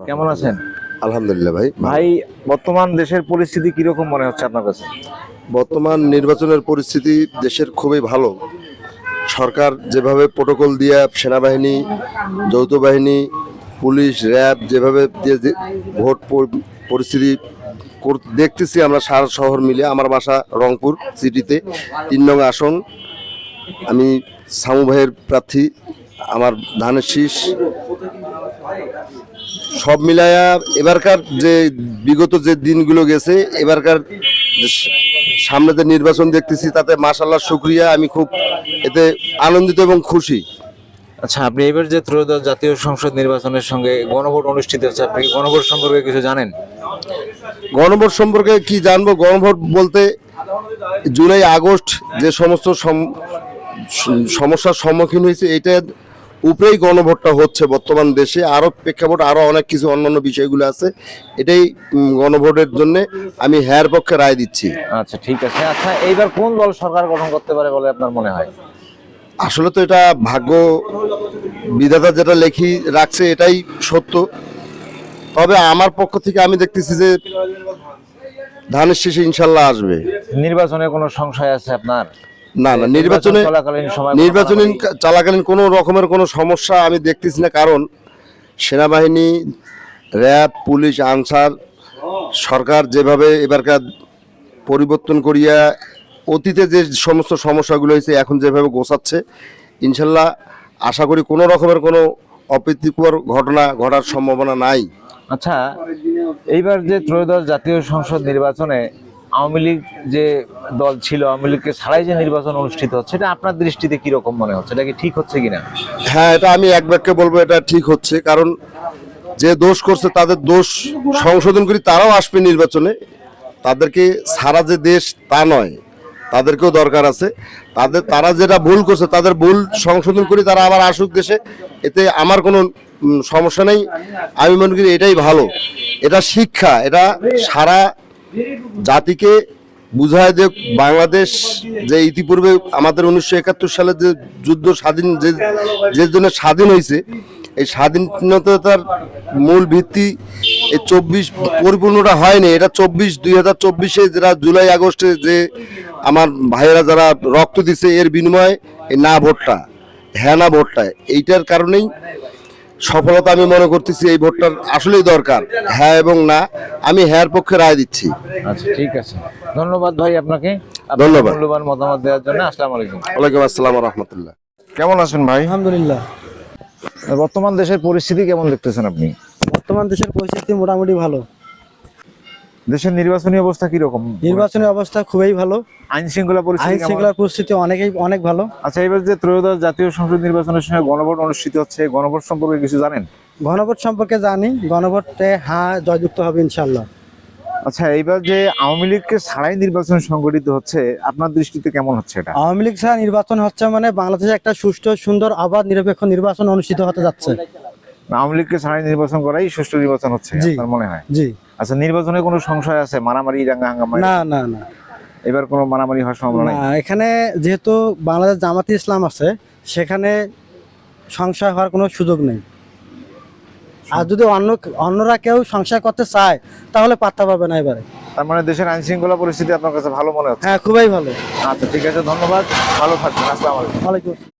কেমন আছেন? আলহামদুলিল্লাহ ভাই। ভাই, বর্তমান দেশের পরিস্থিতি কিরকম মনে হচ্ছে আপনার কাছে? বর্তমান নির্বাচনের পরিস্থিতি দেশের খুবই ভালো। সরকার যেভাবে প্রোটোকল দিয়ে সেনাবাহিনী, যৌথ বাহিনী, পুলিশ, র্যাব যেভাবে ভোট পরিস্থিতি দেখতেছি আমরা সারা শহর মিলে। আমার বাসা রংপুর সিটিতে ৩ নং আসন। আমি সামু ভাইয়ের প্রার্থী। আমার ধানের শীষ। সব মিলায়া এবারকার যে বিগত যে দিনগুলো গেছে, এবারকার সামনে যে নির্বাচন দেখতেছি তাতে মাশাআল্লাহ শুকরিয়া, আমি খুব এতে আনন্দিত এবং খুশি। আচ্ছা, আপনি এবার যে ত্রয়োদশ জাতীয় সংসদ নির্বাচনের সঙ্গে গণভোট অনুষ্ঠিত হচ্ছে, আপনি কি গণভোট সম্পর্কে কিছু জানেন? গণভোট সম্পর্কে কি জানবো? গণভোট বলতে জুলাই আগস্ট যে সমস্ত সমস্যার সম্মুখীন হয়েছে, এটার উপরেই গণভোটটা হচ্ছে বর্তমান দেশে। আরও প্রেক্ষাপট আরও অনেক কিছু অন্যান্য বিষয়গুলো আছে। এটাই গণভোটের জন্য আমি হ্যার পক্ষে রায় দিচ্ছি। আচ্ছা, ঠিক আছে। আচ্ছা, এইবার কোন দল সরকার গঠন করতে পারে বলে আপনার মনে হয়? আসলে তো এটা ভাগ্য বিধাতা যেটা লেখি রাখছে এটাই সত্য। তবে আমার পক্ষ থেকে আমি দেখতেছি যে ধানের শীষে ইনশাল্লাহ আসবে। নির্বাচনে কোনো সংশয় আছে আপনার? না, নির্বাচনী চলাকালীন কোনো রকমের কোনো সমস্যা আমি দেখতেছি না। কারণ সেনাবাহিনী, র্যাব, পুলিশ, আনসার, সরকার যেভাবে এবারকার পরিবর্তন করিয়া অতীতে যে সমস্ত সমস্যাগুলো হয়েছে এখন যেভাবে গোছাচ্ছে, ইনশাল্লাহ আশা করি কোনো রকমের কোনো অপ্রীতিকর ঘটনা ঘটার সম্ভাবনা নাই। আচ্ছা, এইবার যে ত্রয়োদশ জাতীয় সংসদ নির্বাচনে আওয়ামী লীগ যে দল ছিল, আওয়ামী লীগকে ছাড়াই যে নির্বাচন অনুষ্ঠিত হচ্ছে, এটা আপনার দৃষ্টিতে কিরকম মনে হচ্ছে? এটা কি ঠিক হচ্ছে কিনা? হ্যাঁ, এটা আমি এক বাক্যে বলবো এটা ঠিক হচ্ছে। কারণ যে দোষ করছে তাদের দোষ সংশোধন করি, তারাও আসবে নির্বাচনে। তাদেরকে সারা যে দেশ তা নয়, তাদেরকেও দরকার আছে। তারা যেটা ভুল করছে তাদের ভুল সংশোধন করি, তারা আবার আসুক দেশে। এতে আমার কোনো সমস্যা নেই। আমি মনে করি এটাই ভালো। এটা শিক্ষা, এটা সারা জাতিকে বুঝায় যে বাংলাদেশ যে ইতিপূর্বে আমাদের 1971 সালে যে যুদ্ধ স্বাধীন যে জন্য স্বাধীন হয়েছে, এই স্বাধীনতার মূল ভিত্তি এই 24 পরিপূর্ণটা হয়নি। এটা 2024-এ যারা জুলাই আগস্টে যে আমার ভাইয়েরা যারা রক্ত দিছে, এর বিনিময়ে এই না ভোটটা, হ্যাঁ না ভোটটা, এইটার কারণেই সফলতা আমি মনে করতেছি। এই ভোটটার আসলেই দরকার, হ্যাঁ এবং না। আমি হ্যাঁর পক্ষে রায় দিচ্ছি। আচ্ছা, ঠিক আছে। ধন্যবাদ ভাই আপনাকে, ধন্যবাদ মূল্যবান মতামত দেওয়ার জন্য। আসসালামু আলাইকুম। ওয়ালাইকুম আসসালাম ওয়া রাহমাতুল্লাহ। কেমন আছেন ভাই? আলহামদুলিল্লাহ। বর্তমান দেশের পরিস্থিতি কেমন দেখতেছেন আপনি? বর্তমান দেশের পরিস্থিতি মোটামুটি ভালো। দেশের নির্বাচনী অবস্থা কিরকম? নির্বাচনী অবস্থা খুবই ভালো। আইন শৃঙ্খলা পরিস্থিতি অনেক ভালো। আচ্ছা, এবার যে ত্রয়োদশ জাতীয় সংসদ নির্বাচনের সময় গণভোট অনুষ্ঠিত হচ্ছে, গণভোট সম্পর্কে কিছু জানেন? গণভোট সম্পর্কে জানি, গণভোটে হ্যাঁ জয়যুক্ত হবে ইনশাল্লাহ। আচ্ছা, এইবার যে আওয়ামী লীগকে ছাড়াই নির্বাচন সংগঠিত হচ্ছে, আপনার দৃষ্টিতে কেমন হচ্ছে এটা? আওয়ামী লীগ ছাড়া নির্বাচন হচ্ছে মানে বাংলাদেশে একটা সুষ্ঠু, সুন্দর, অবাধ, নিরপেক্ষ নির্বাচন অনুষ্ঠিত হতে যাচ্ছে। আওয়ামী লীগকে ছাড়াই নির্বাচন করাই সুষ্ঠু নির্বাচন হচ্ছে আপনার মনে হয়? জি। আচ্ছা, নির্বাচনে কোনো সংশয় আছে? মারামারি, দাঙ্গা হাঙ্গামা? না না না, এবার কোনো মারামারি হওয়ার সম্ভাবনা নেই? এখানে যেহেতু বাংলাদেশ জামাতে ইসলাম আছে, সেখানে সংশয় হওয়ার কোনো সুযোগ নেই। আর যদি অন্যরা কেউ সংশয় করতে চায় তাহলে পাত্তা পাবে না এবারে। তার মানে দেশের আইন শৃঙ্খলা পরিস্থিতি আপনার কাছে ভালো মনে হচ্ছে? হ্যাঁ, খুবই ভালো। আচ্ছা, ঠিক আছে, ধন্যবাদ, ভালো থাকবেন। আসসালামু আলাইকুম। ওয়ালাইকুম আসসালাম।